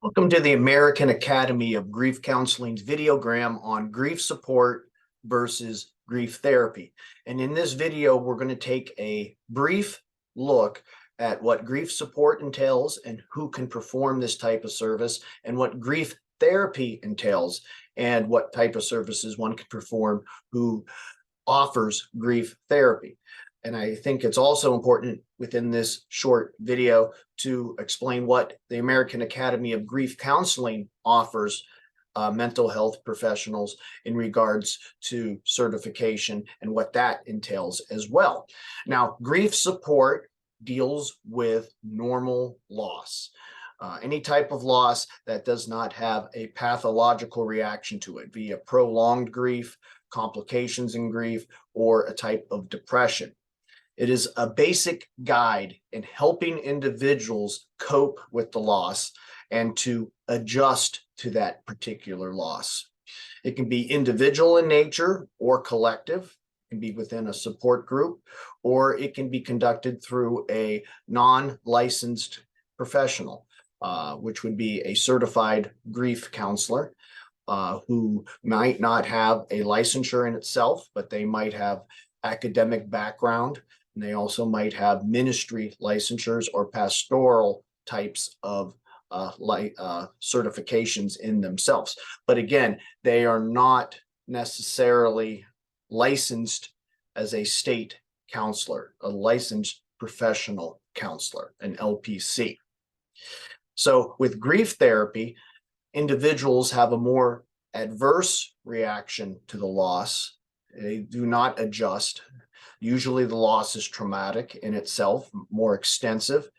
Welcome to the American Academy of Grief Counseling's Videogram on grief support versus grief therapy. And in this video, we're going to take a brief look at what grief support entails and who can perform this type of service, and what grief therapy entails and what type of services one can perform who offers grief therapy. And I think it's also important within this short video to explain what the American Academy of Grief Counseling offers mental health professionals in regards to certification and what that entails as well. Now, grief support deals with normal loss. Any type of loss that does not have a pathological reaction to it, via prolonged grief, complications in grief, or a type of depression. It is a basic guide in helping individuals cope with the loss and to adjust to that particular loss. It can be individual in nature or collective. It can be within a support group, or it can be conducted through a non-licensed professional, which would be a certified grief counselor, who might not have a licensure in itself, but they might have academic background. And they also might have ministry licensures or pastoral types of certifications in themselves. But again, they are not necessarily licensed as a state counselor, a licensed professional counselor, an LPC. So with grief therapy, individuals have a more adverse reaction to the loss. They do not adjust. Usually the loss is traumatic in itself, more extensive,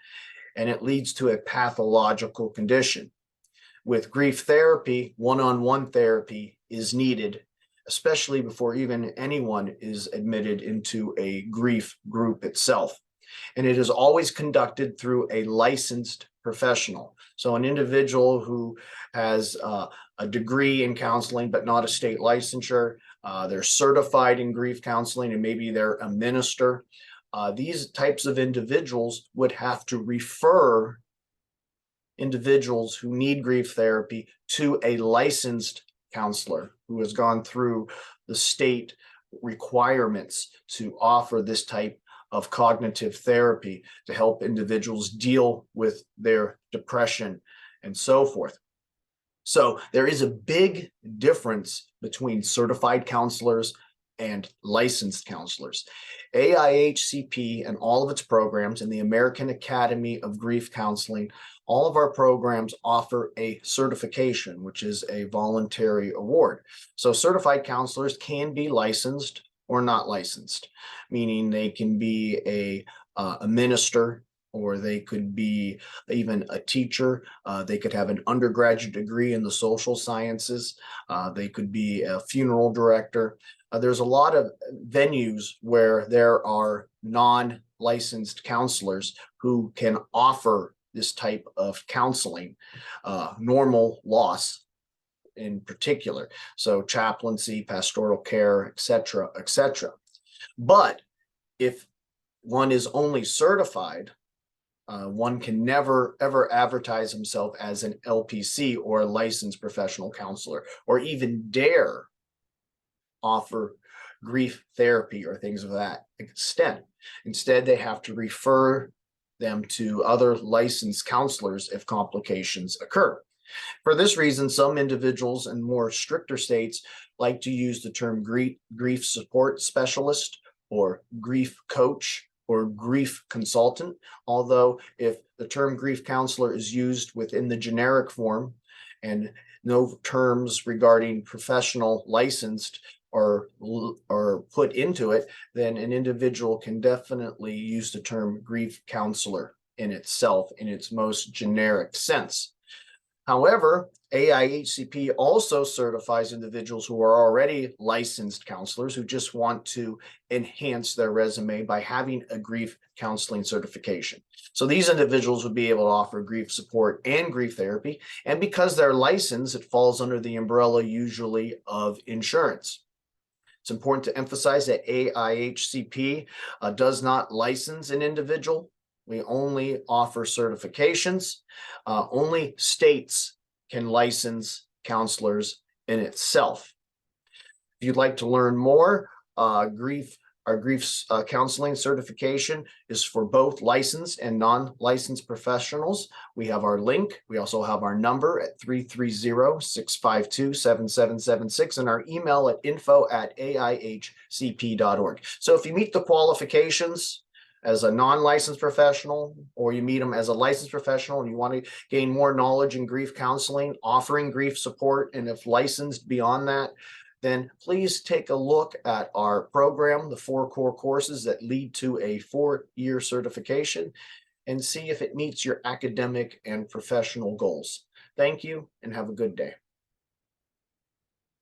and it leads to a pathological condition. With grief therapy, one-on-one therapy is needed, especially before even anyone is admitted into a grief group itself. And it is always conducted through a licensed professional. So an individual who has a degree in counseling but not a state licensure, they're certified in grief counseling, and maybe they're a minister. These types of individuals would have to refer individuals who need grief therapy to a licensed counselor who has gone through the state requirements to offer this type of cognitive therapy to help individuals deal with their depression and so forth. So there is a big difference between certified counselors and licensed counselors. AIHCP and all of its programs, and the American Academy of Grief Counseling, all of our programs offer a certification, which is a voluntary award. So certified counselors can be licensed or not licensed, meaning they can be a minister, or they could be even a teacher. They could have an undergraduate degree in the social sciences. They could be a funeral director. There's a lot of venues where there are non-licensed counselors who can offer this type of counseling, normal loss in particular. So chaplaincy, pastoral care, etc., etc. But if one is only certified, one can never ever advertise himself as an LPC or a licensed professional counselor, or even dare offer grief therapy or things of that extent. Instead, they have to refer them to other licensed counselors if complications occur. For this reason, some individuals in more stricter states like to use the term grief support specialist, or grief coach, or grief consultant. Although if the term grief counselor is used within the generic form and no terms regarding professional licensed are put into it, then an individual can definitely use the term grief counselor in itself in its most generic sense. However, AIHCP also certifies individuals who are already licensed counselors who just want to enhance their resume by having a grief counseling certification. So these individuals would be able to offer grief support and grief therapy. And because they're licensed, it falls under the umbrella usually of insurance. It's important to emphasize that AIHCP does not license an individual. We only offer certifications. Only states can license counselors in itself. If you'd like to learn more, our grief counseling certification is for both licensed and non-licensed professionals. We have our link. We also have our number at 330-652-7776 and our email at info@aihcp.org. So if you meet the qualifications as a non-licensed professional, or you meet them as a licensed professional and you want to gain more knowledge in grief counseling, offering grief support, and if licensed beyond that, then please take a look at our program, the 4 core courses that lead to a 4-year certification, and see if it meets your academic and professional goals. Thank you and have a good day.